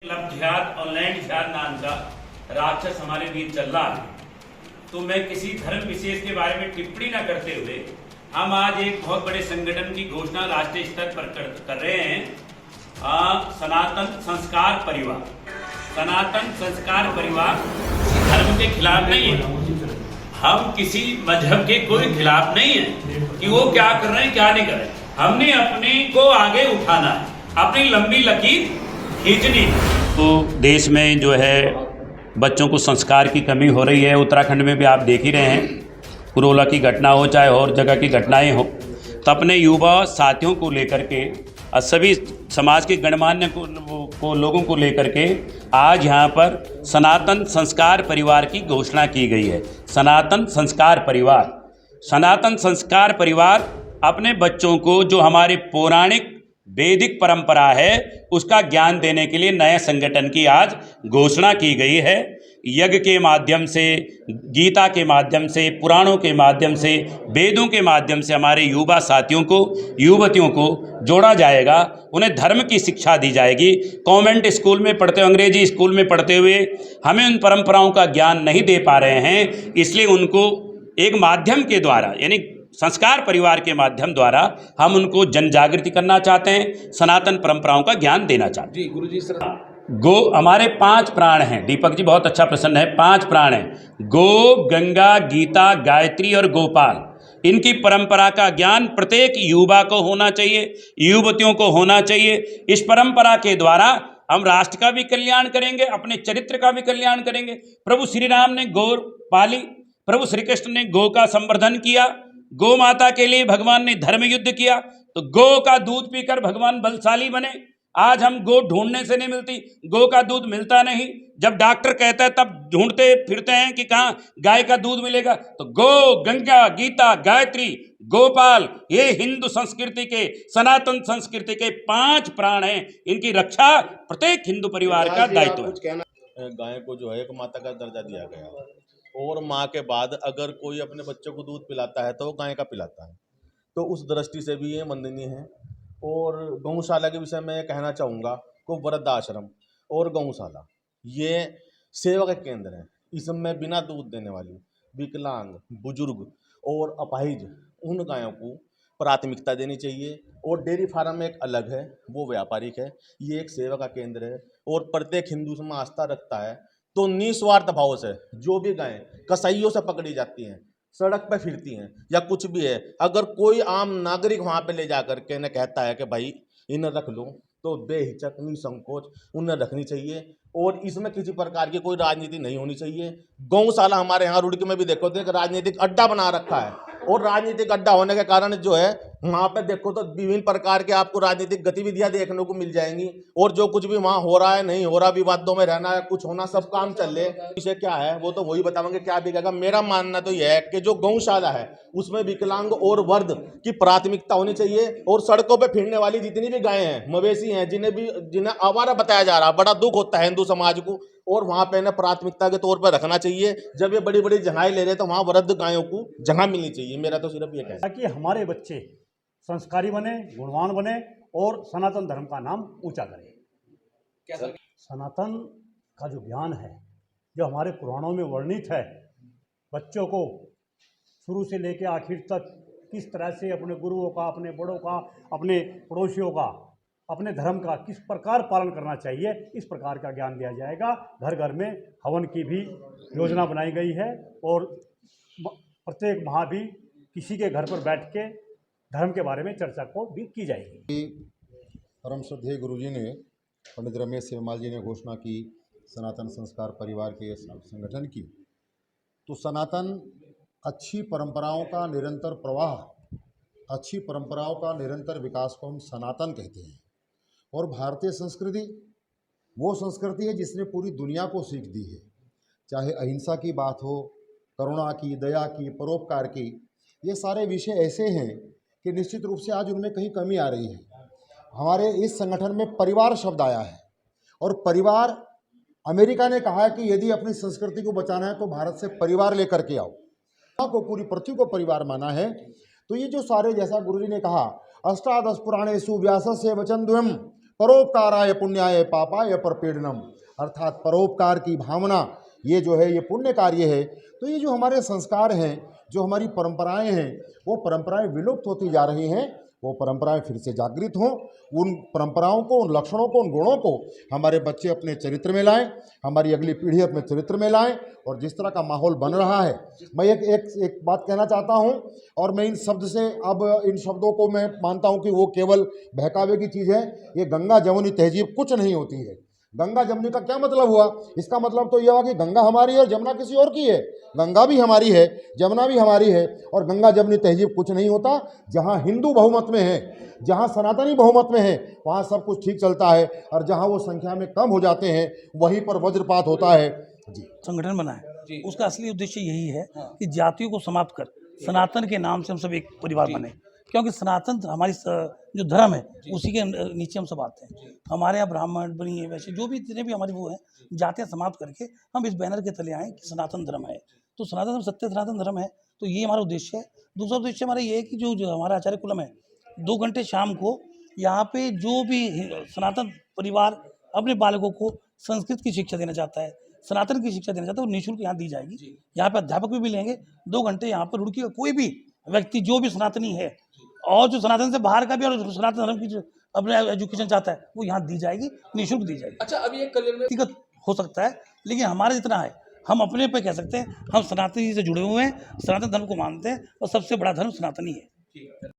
ध्यान ऑनलाइन ध्यान नाम का राक्षस हमारे बीच चल रहा है। तो मैं किसी धर्म विशेष के बारे में टिप्पणी न करते हुए हम आज एक बहुत बड़े संगठन की घोषणा राष्ट्रीय स्तर पर कर रहे हैं। सनातन संस्कार परिवार। सनातन संस्कार परिवार धर्म के खिलाफ नहीं है। हम किसी मजहब के कोई खिलाफ नहीं है कि वो क्या कर रहे हैं क्या नहीं कर रहे हैं। हमने अपने को आगे उठाना है, अपनी लंबी लकीर खींचनी। तो देश में जो है बच्चों को संस्कार की कमी हो रही है। उत्तराखंड में भी आप देख ही रहे हैं, पुरोला की घटना हो चाहे और जगह की घटनाएं हो, तो अपने युवा साथियों को लेकर के और सभी समाज के गणमान्य को लोगों को लेकर के आज यहाँ पर सनातन संस्कार परिवार की घोषणा की गई है। सनातन संस्कार परिवार। सनातन संस्कार परिवार अपने बच्चों को जो हमारे पौराणिक वैदिक परंपरा है उसका ज्ञान देने के लिए नए संगठन की आज घोषणा की गई है। यज्ञ के माध्यम से, गीता के माध्यम से, पुराणों के माध्यम से, वेदों के माध्यम से हमारे युवा साथियों को, युवतियों को जोड़ा जाएगा। उन्हें धर्म की शिक्षा दी जाएगी। कॉन्वेंट स्कूल में पढ़ते हुए, अंग्रेजी स्कूल में पढ़ते हुए हमें उन परंपराओं का ज्ञान नहीं दे पा रहे हैं, इसलिए उनको एक माध्यम के द्वारा यानी संस्कार परिवार के माध्यम द्वारा हम उनको जन जागृति करना चाहते हैं, सनातन परंपराओं का ज्ञान देना चाहते हैं। जी गुरुजी सर, गो हमारे 5 प्राण हैं। दीपक जी बहुत अच्छा प्रश्न है। 5 प्राण हैं, गो, गंगा, गीता, गायत्री और गोपाल। इनकी परंपरा का ज्ञान प्रत्येक युवा को होना चाहिए, युवतियों को होना चाहिए। इस परंपरा के द्वारा हम राष्ट्र का भी कल्याण करेंगे, अपने चरित्र का भी कल्याण करेंगे। प्रभु श्री राम ने गौ पाली, प्रभु श्री कृष्ण ने गौ का संवर्धन किया, गौ माता के लिए भगवान ने धर्म युद्ध किया, तो गौ का दूध पीकर भगवान बलशाली बने। आज हम गौ ढूंढने से नहीं मिलती, गौ का दूध मिलता नहीं। जब डॉक्टर कहता है तब ढूंढते फिरते हैं कि कहाँ गाय का दूध मिलेगा। तो गौ, गंगा, गीता, गायत्री, गोपाल, ये हिंदू संस्कृति के, सनातन संस्कृति के 5 प्राण हैं। इनकी रक्षा प्रत्येक हिंदू परिवार का दायित्व है। गाय को जो है एक माता का दर्जा दिया गया और माँ के बाद अगर कोई अपने बच्चों को दूध पिलाता है तो वो गाय का पिलाता है, तो उस दृष्टि से भी ये वंदनीय है। और गौशाला के विषय में कहना चाहूँगा को वृद्धाश्रम और गौशाला ये सेवा के केंद्र हैं। इसमें बिना दूध देने वाली विकलांग, बुजुर्ग और अपाहिज उन गायों को प्राथमिकता देनी चाहिए। और डेयरी फार्म एक अलग है, वो व्यापारिक है, ये एक सेवा का केंद्र है। और प्रत्येक हिंदू में आस्था रखता है तो निस्वार्थ भाव से जो भी गायें कसाईयों से पकड़ी जाती हैं, सड़क पे फिरती हैं या कुछ भी है, अगर कोई आम नागरिक वहाँ पे ले जा कर के इन्हें कहता है कि भाई इन्हें रख लो, तो बेहिचक निसंकोच उन्हें रखनी चाहिए। और इसमें किसी प्रकार की कोई राजनीति नहीं होनी चाहिए। गौशाला हमारे यहाँ रुड़की में भी देखो तो एक राजनीतिक अड्डा बना रखा है, और राजनीतिक अड्डा होने के कारण जो है वहाँ पे देखो तो विभिन्न प्रकार के आपको राजनीतिक गतिविधियां देखने को मिल जाएंगी। और जो कुछ भी वहाँ हो रहा है, नहीं हो रहा, विवादों में रहना है, कुछ होना, सब काम चल रहे। इसे क्या है वो तो वही बताएंगे क्या बिकेगा। मेरा मानना तो यह है कि जो गौशाला है उसमें विकलांग और वृद्ध की प्राथमिकता होनी चाहिए। और सड़कों पर फिरने वाली जितनी भी गायें हैं, मवेशी हैं, जिन्हें आवारा बताया जा रहा है, बड़ा दुख होता है हिंदू समाज को, और वहाँ पे इन्हें प्राथमिकता के तौर पर रखना चाहिए। जब ये बड़ी बड़ी जगहें ले रहे तो वहाँ वृद्ध गायों को जगह मिलनी चाहिए। मेरा तो सिर्फ ये कहना है ताकि हमारे बच्चे संस्कारी बने, गुणवान बने और सनातन धर्म का नाम ऊंचा करें। सनातन का जो ज्ञान है, जो हमारे पुराणों में वर्णित है, बच्चों को शुरू से लेकर आखिर तक किस तरह से अपने गुरुओं का, अपने बड़ों का, अपने पड़ोसियों का, अपने धर्म का किस प्रकार पालन करना चाहिए, इस प्रकार का ज्ञान दिया जाएगा। घर घर में हवन की भी योजना बनाई गई है और प्रत्येक माह भी किसी के घर पर बैठ के धर्म के बारे में चर्चा को भी की जाएगी। परम श्रद्धेय गुरुजी ने, पंडित रमेश सेवमाल जी ने घोषणा की सनातन संस्कार परिवार के संगठन की, तो सनातन अच्छी परंपराओं का निरंतर प्रवाह, अच्छी परंपराओं का निरंतर विकास को हम सनातन कहते हैं। और भारतीय संस्कृति वो संस्कृति है जिसने पूरी दुनिया को सीख दी है। चाहे अहिंसा की बात हो, करुणा की, दया की, परोपकार की, ये सारे विषय ऐसे हैं कि निश्चित रूप से आज उनमें कहीं कमी आ रही है। हमारे इस संगठन में परिवार शब्द आया है, और परिवार, अमेरिका ने कहा है कि यदि अपनी संस्कृति को बचाना है तो भारत से परिवार लेकर के आओ। को पूरी पृथ्वी को परिवार माना है। तो ये जो सारे, जैसा गुरुजी ने कहा, अष्टादश पुराणेषु व्यासस्य वचनद्वयम् परोपकाराय पुण्याय पापाय परपीडनम, अर्थात परोपकार की भावना ये जो है ये पुण्य कार्य है। तो ये जो हमारे संस्कार हैं, जो हमारी परंपराएं हैं, वो परंपराएं विलुप्त होती जा रही हैं। वो परंपराएं फिर से जागृत हों, उन परंपराओं को, उन लक्षणों को, उन गुणों को हमारे बच्चे अपने चरित्र में लाएं, हमारी अगली पीढ़ी अपने चरित्र में लाएं। और जिस तरह का माहौल बन रहा है, मैं एक बात कहना चाहता हूं, और मैं इन शब्दों को मैं मानता हूं कि वो केवल बहकावे की चीज़ है। ये गंगा जमुनी तहजीब कुछ नहीं होती है। गंगा जमुनी का क्या मतलब हुआ? इसका मतलब तो यह हुआ कि गंगा हमारी है और जमुना किसी और की है। गंगा भी हमारी है, जमुना भी हमारी है, और गंगा जमुनी तहजीब कुछ नहीं होता। जहाँ हिंदू बहुमत में है, जहाँ सनातनी बहुमत में है, वहाँ सब कुछ ठीक चलता है, और जहाँ वो संख्या में कम हो जाते हैं वहीं पर वज्रपात होता है। जी, संगठन बना है, उसका असली उद्देश्य यही है कि जातियों को समाप्त कर सनातन के नाम से हम सब एक परिवार बने। क्योंकि सनातन हमारी जो धर्म है उसी के नीचे हम सब आते हैं। हमारे यहाँ ब्राह्मण बनिए वैसे जो भी जितने भी हमारी वो हैं जातियाँ समाप्त करके हम इस बैनर के तले आए कि सनातन धर्म है। तो सनातन धर्म सत्य सनातन धर्म है। तो ये हमारा उद्देश्य है। दूसरा उद्देश्य हमारा ये है कि जो हमारा आचार्य कुलम है, 2 घंटे शाम को यहाँ पे जो भी सनातन परिवार अपने बालकों को संस्कृत की शिक्षा देना चाहता है, सनातन की शिक्षा देना चाहता है, वो निःशुल्क यहाँ दी जाएगी। यहाँ पे अध्यापक भी मिलेंगे। 2 घंटे यहाँ पर रुड़की का कोई भी व्यक्ति जो भी सनातनी है और जो सनातन से बाहर का भी और सनातन धर्म की जो अपने एजुकेशन चाहता है वो यहाँ दी जाएगी, निःशुल्क दी जाएगी। अच्छा, अभी एक कल्याण में व्यक्तिगत हो सकता है, लेकिन हमारा जितना है हम अपने पे कह सकते हैं हम सनातनी से जुड़े हुए हैं, सनातन धर्म को मानते हैं और सबसे बड़ा धर्म सनातनी है।